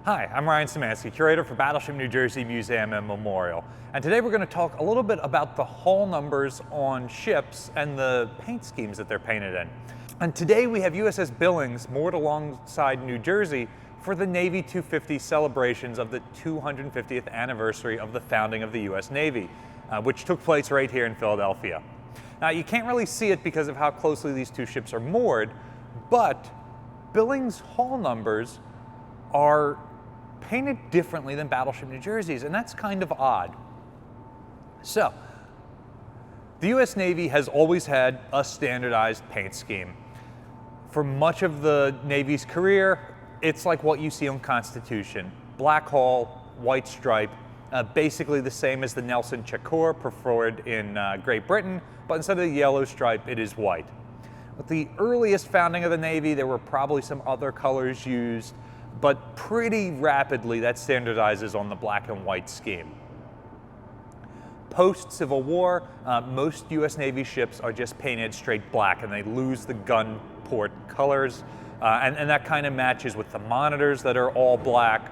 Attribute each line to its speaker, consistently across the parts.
Speaker 1: Hi, I'm Ryan Szymanski, curator for Battleship New Jersey Museum and Memorial. And today we're going to talk a little bit about the hull numbers on ships and the paint schemes that they're painted in. And today we have USS Billings moored alongside New Jersey for the Navy 250 celebrations of the 250th anniversary of the founding of the US Navy, which took place right here in Philadelphia. Now you can't really see it because of how closely these two ships are moored, but Billings hull numbers are painted differently than Battleship New Jersey's, and that's kind of odd. So, the US Navy has always had a standardized paint scheme. For much of the Navy's career, it's like what you see on Constitution. Black hull, white stripe, basically the same as the Nelson Checker preferred in Great Britain, but instead of the yellow stripe, it is white. With the earliest founding of the Navy, there were probably some other colors used, but pretty rapidly that standardizes on the black and white scheme. Post-Civil War, most US Navy ships are just painted straight black and they lose the gun port colors, and that kind of matches with the monitors that are all black,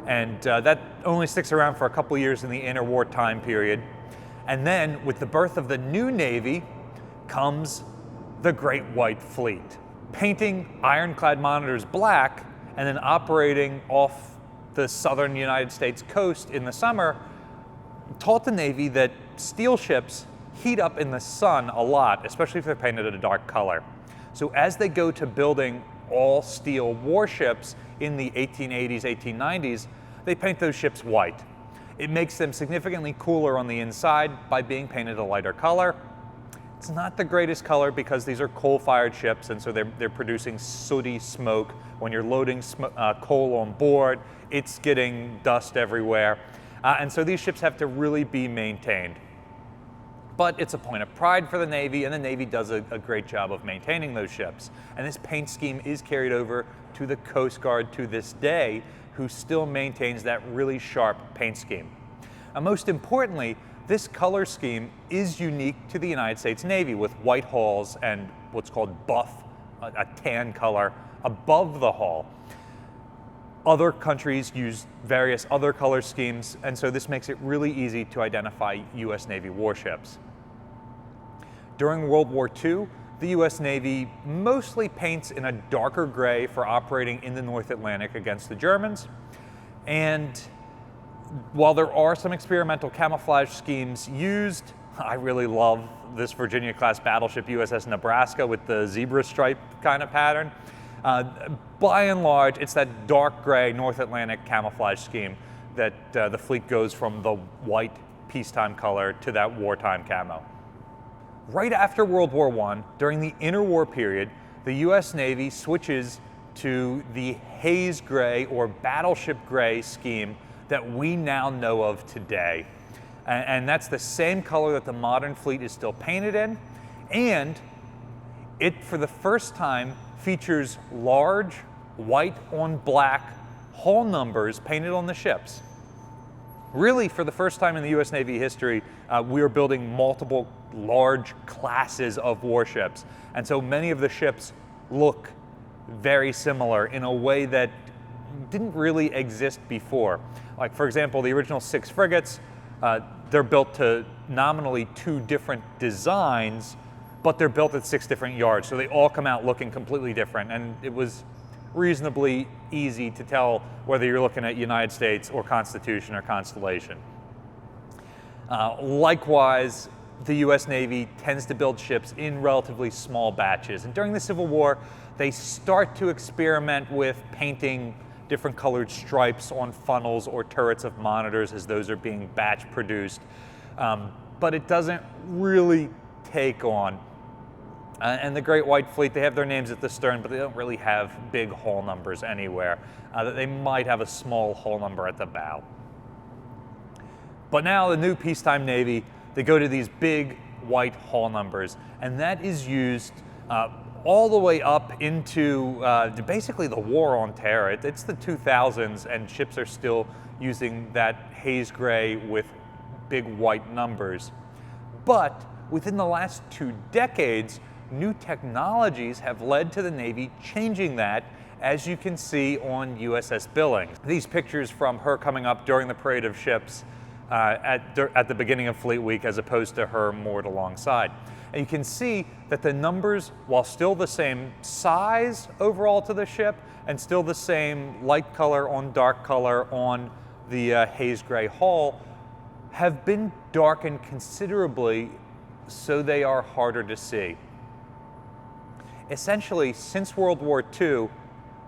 Speaker 1: and that only sticks around for a couple years in the interwar time period. And then with the birth of the new Navy comes the Great White Fleet. Painting ironclad monitors black and then operating off the southern United States coast in the summer taught the Navy that steel ships heat up in the sun a lot, especially if they're painted a dark color. So as they go to building all steel warships in the 1880s, 1890s, they paint those ships white. It makes them significantly cooler on the inside by being painted a lighter color. It's not the greatest color because these are coal-fired ships, and so they're producing sooty smoke. When you're loading coal on board, it's getting dust everywhere. And so these ships have to really be maintained. But it's a point of pride for the Navy, and the Navy does a great job of maintaining those ships. And this paint scheme is carried over to the Coast Guard to this day, who still maintains that really sharp paint scheme. And most importantly, this color scheme is unique to the United States Navy, with white hulls and what's called buff, a tan color, above the hull. Other countries use various other color schemes, and so this makes it really easy to identify US Navy warships. During World War II, the US Navy mostly paints in a darker gray for operating in the North Atlantic against the Germans. And while there are some experimental camouflage schemes used, I really love this Virginia-class battleship USS Nebraska with the zebra stripe kind of pattern. By and large, it's that dark gray North Atlantic camouflage scheme that the fleet goes from the white peacetime color to that wartime camo. Right after World War I, during the interwar period, the US Navy switches to the haze gray or battleship gray scheme that we now know of today. And that's the same color that the modern fleet is still painted in, and it, for the first time, features large white on black hull numbers painted on the ships. Really, for the first time in the US Navy history, we are building multiple large classes of warships, and so many of the ships look very similar in a way that didn't really exist before. Like, for example, the original 6 frigates, they're built to nominally 2 different designs, but they're built at 6 different yards, so they all come out looking completely different, and it was reasonably easy to tell whether you're looking at United States or Constitution or Constellation. Likewise, the US Navy tends to build ships in relatively small batches, and during the Civil War, they start to experiment with painting different colored stripes on funnels or turrets of monitors as those are being batch produced. But it doesn't really take on. And the Great White Fleet, they have their names at the stern, but they don't really have big hull numbers anywhere. They might have a small hull number at the bow. But now the new peacetime Navy, they go to these big white hull numbers, and that is used all the way up into basically the War on Terror. It's the 2000s, and ships are still using that haze gray with big white numbers. But within the last 2 decades, new technologies have led to the Navy changing that, as you can see on USS Billings. These pictures from her coming up during the parade of ships at the beginning of Fleet Week, as opposed to her moored alongside. And you can see that the numbers, while still the same size overall to the ship, and still the same light color on dark color on the haze gray hull, have been darkened considerably so they are harder to see. Essentially, since World War II,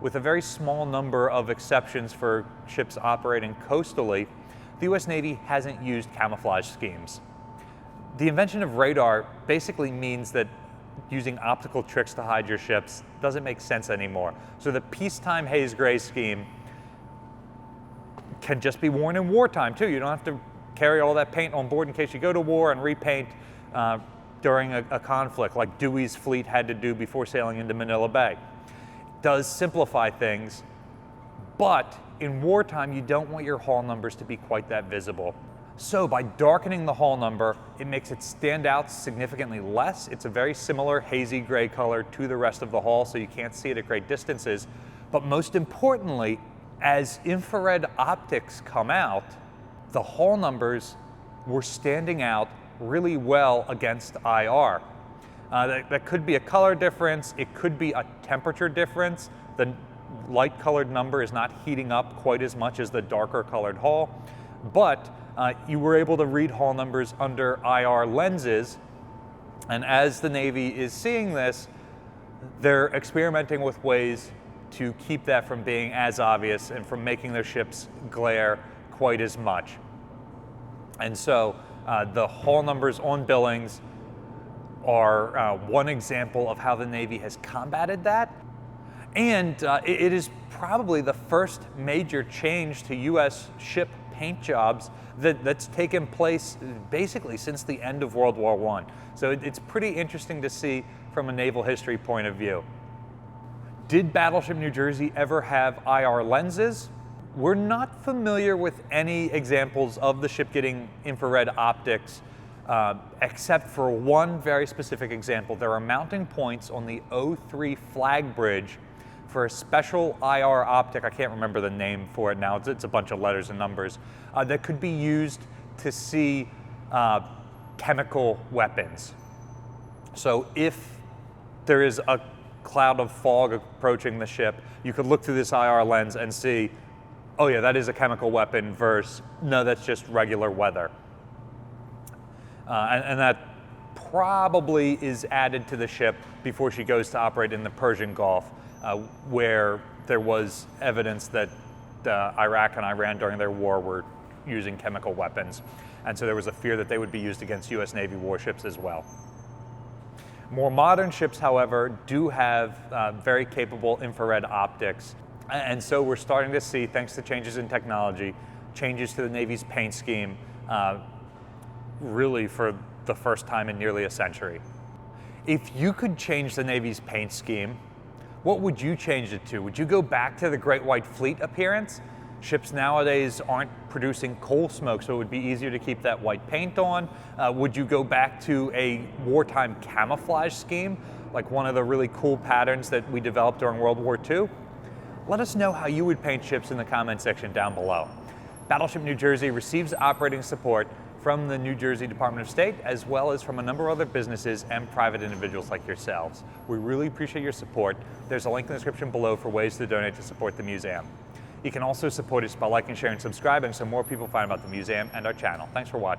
Speaker 1: with a very small number of exceptions for ships operating coastally, the US Navy hasn't used camouflage schemes. The invention of radar basically means that using optical tricks to hide your ships doesn't make sense anymore. So the peacetime haze gray scheme can just be worn in wartime too. You don't have to carry all that paint on board in case you go to war and repaint during a conflict like Dewey's fleet had to do before sailing into Manila Bay. It does simplify things, but in wartime you don't want your hull numbers to be quite that visible. So by darkening the hull number, it makes it stand out significantly less. It's a very similar hazy gray color to the rest of the hull, so you can't see it at great distances. But most importantly, as infrared optics come out, the hull numbers were standing out really well against IR. That could be a color difference, it could be a temperature difference. The light colored number is not heating up quite as much as the darker colored hull, but you were able to read hull numbers under IR lenses, and as the Navy is seeing this, they're experimenting with ways to keep that from being as obvious and from making their ships glare quite as much. And so the hull numbers on Billings are one example of how the Navy has combated that. And it is probably the first major change to US ship paint jobs that's taken place basically since the end of World War I. So it's pretty interesting to see from a naval history point of view. Did Battleship New Jersey ever have IR lenses? We're not familiar with any examples of the ship getting infrared optics, except for one very specific example. There are mounting points on the O3 flag bridge for a special IR optic, I can't remember the name for it now, it's a bunch of letters and numbers, that could be used to see chemical weapons. So if there is a cloud of fog approaching the ship, you could look through this IR lens and see, oh yeah, that is a chemical weapon versus, no, that's just regular weather. And that probably is added to the ship before she goes to operate in the Persian Gulf, where there was evidence that Iraq and Iran during their war were using chemical weapons. And so there was a fear that they would be used against US Navy warships as well. More modern ships, however, do have very capable infrared optics. And so we're starting to see, thanks to changes in technology, changes to the Navy's paint scheme, really for the first time in nearly a century. If you could change the Navy's paint scheme, what would you change it to? Would you go back to the Great White Fleet appearance? Ships nowadays aren't producing coal smoke, so it would be easier to keep that white paint on. Would you go back to a wartime camouflage scheme, like one of the really cool patterns that we developed during World War II? Let us know how you would paint ships in the comment section down below. Battleship New Jersey receives operating support from the New Jersey Department of State, as well as from a number of other businesses and private individuals like yourselves. We really appreciate your support. There's a link in the description below for ways to donate to support the museum. You can also support us by liking, sharing, and subscribing so more people find out about the museum and our channel. Thanks for watching.